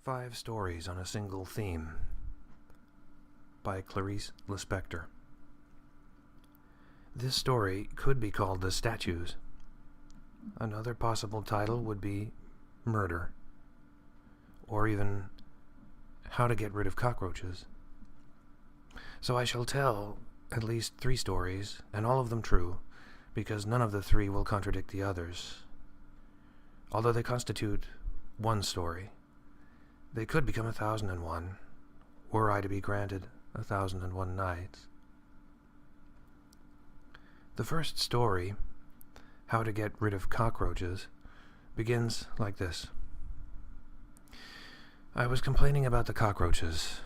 5 Stories on a Single Theme by Clarice Lispector. This story could be called The Statues. Another possible title would be Murder, or even How to Get Rid of Cockroaches. So I shall tell at least 3 stories, and all of them true, because none of the 3 will contradict the others. Although they constitute one story, they could become 1001, were I to be granted 1001 nights. The first story, How to Get Rid of Cockroaches, begins like this. I was complaining about the cockroaches.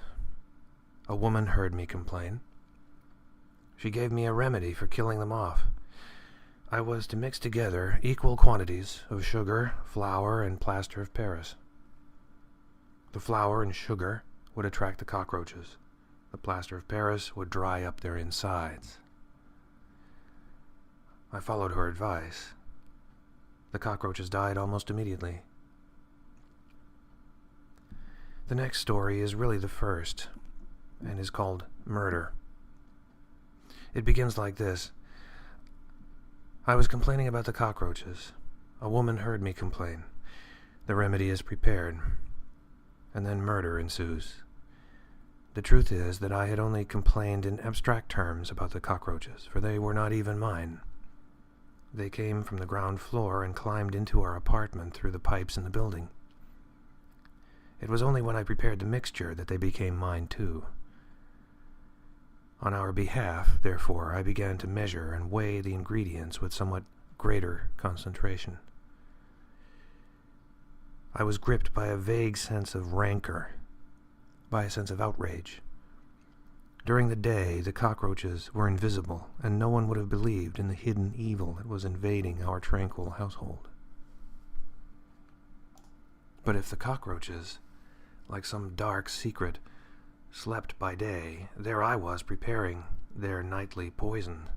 A woman heard me complain. She gave me a remedy for killing them off. I was to mix together equal quantities of sugar, flour, and plaster of Paris. The flour and sugar would attract the cockroaches. The plaster of Paris would dry up their insides. I followed her advice. The cockroaches died almost immediately. The next story is really the first, and is called Murder. It begins like this. I was complaining about the cockroaches. A woman heard me complain. The remedy is prepared. And then murder ensues. The truth is that I had only complained in abstract terms about the cockroaches, for they were not even mine. They came from the ground floor and climbed into our apartment through the pipes in the building. It was only when I prepared the mixture that they became mine too. On our behalf, therefore, I began to measure and weigh the ingredients with somewhat greater concentration. I was gripped by a vague sense of rancor, by a sense of outrage. During the day, the cockroaches were invisible, and no one would have believed in the hidden evil that was invading our tranquil household. But if the cockroaches, like some dark secret, slept by day, there I was preparing their nightly poison.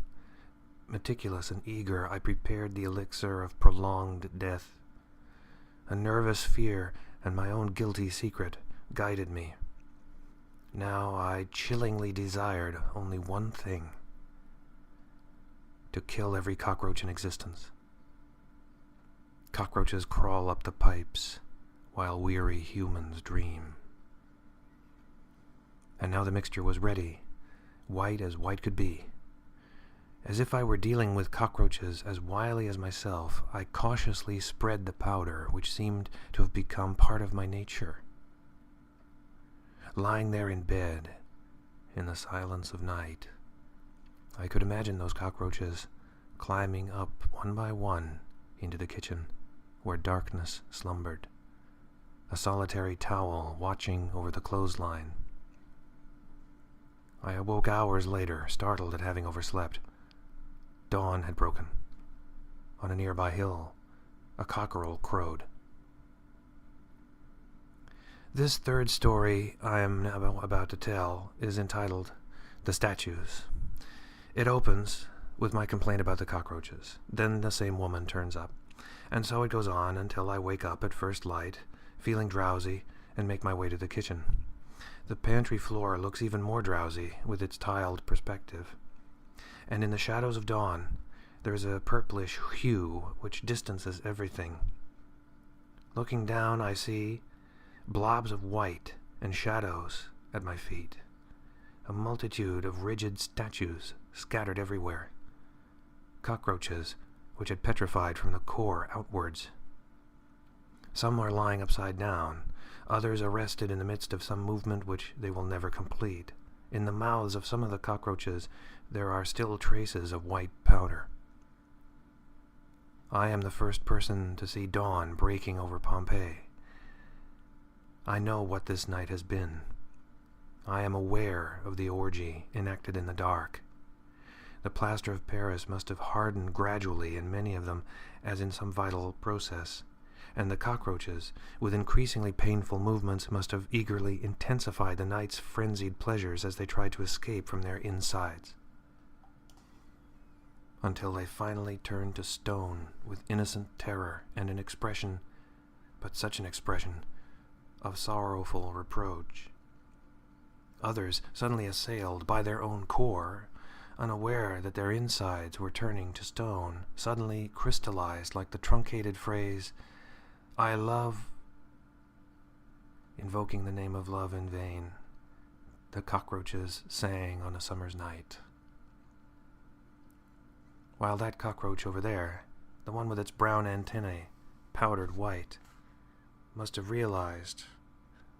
Meticulous and eager, I prepared the elixir of prolonged death. A nervous fear and my own guilty secret guided me. Now I chillingly desired only one thing: to kill every cockroach in existence. Cockroaches crawl up the pipes while weary humans dream. And now the mixture was ready, white as white could be. As if I were dealing with cockroaches as wily as myself, I cautiously spread the powder, which seemed to have become part of my nature. Lying there in bed, in the silence of night, I could imagine those cockroaches climbing up one by one into the kitchen, where darkness slumbered, a solitary towel watching over the clothesline. I awoke hours later, startled at having overslept. Dawn had broken. On a nearby hill, a cockerel crowed. This third story I am now about to tell is entitled The Statues. It opens with my complaint about the cockroaches. Then the same woman turns up. And so it goes on until I wake up at first light, feeling drowsy, and make my way to the kitchen. The pantry floor looks even more drowsy with its tiled perspective. And in the shadows of dawn, there is a purplish hue which distances everything. Looking down, I see blobs of white and shadows at my feet, a multitude of rigid statues scattered everywhere, cockroaches which had petrified from the core outwards. Some are lying upside down, others arrested in the midst of some movement which they will never complete. In the mouths of some of the cockroaches there are still traces of white powder. I am the first person to see dawn breaking over Pompeii. I know what this night has been. I am aware of the orgy enacted in the dark. The plaster of Paris must have hardened gradually in many of them, as in some vital process, and the cockroaches, with increasingly painful movements, must have eagerly intensified the night's frenzied pleasures as they tried to escape from their insides, until they finally turned to stone with innocent terror and an expression, but such an expression, of sorrowful reproach. Others, suddenly assailed by their own core, unaware that their insides were turning to stone, suddenly crystallized like the truncated phrase, "I love," invoking the name of love in vain. The cockroaches sang on a summer's night. While that cockroach over there, the one with its brown antennae, powdered white, must have realized,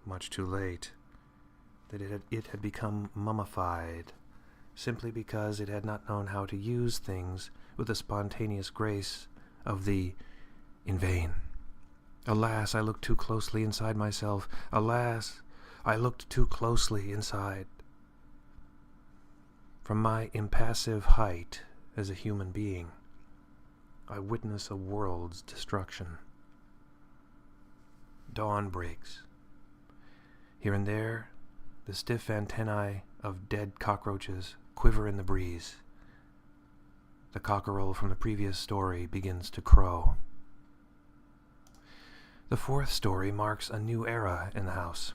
much too late, that it had become mummified, simply because it had not known how to use things with the spontaneous grace of the in vain. Alas, I looked too closely inside myself. Alas, I looked too closely inside. From my impassive height as a human being, I witness a world's destruction. Dawn breaks. Here and there, the stiff antennae of dead cockroaches quiver in the breeze. The cockerel from the previous story begins to crow. The fourth story marks a new era in the house.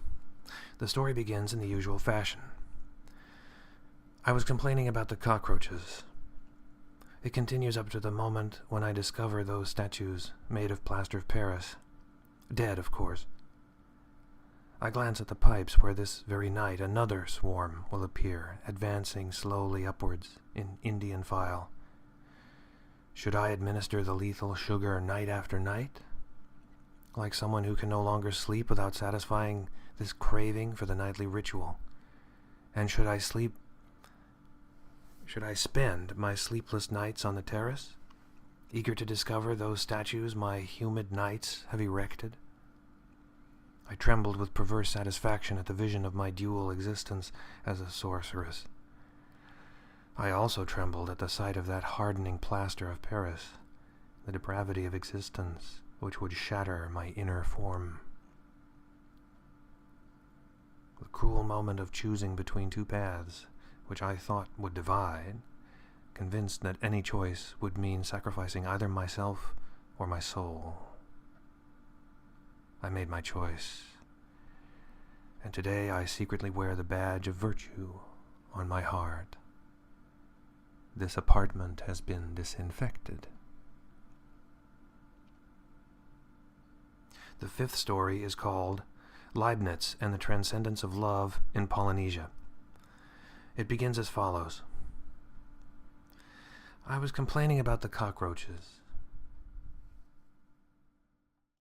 The story begins in the usual fashion. I was complaining about the cockroaches. It continues up to the moment when I discover those statues made of plaster of Paris. Dead, of course. I glance at the pipes where this very night another swarm will appear, advancing slowly upwards in Indian file. Should I administer the lethal sugar night after night? Like someone who can no longer sleep without satisfying this craving for the nightly ritual? And should I spend my sleepless nights on the terrace, eager to discover those statues my humid nights have erected? I trembled with perverse satisfaction at the vision of my dual existence as a sorceress. I also trembled at the sight of that hardening plaster of Paris, the depravity of existence which would shatter my inner form. The cruel moment of choosing between two paths, which I thought would divide, convinced that any choice would mean sacrificing either myself or my soul. I made my choice, and today I secretly wear the badge of virtue on my heart. This apartment has been disinfected. The fifth story is called Leibniz and the Transcendence of Love in Polynesia. It begins as follows. I was complaining about the cockroaches.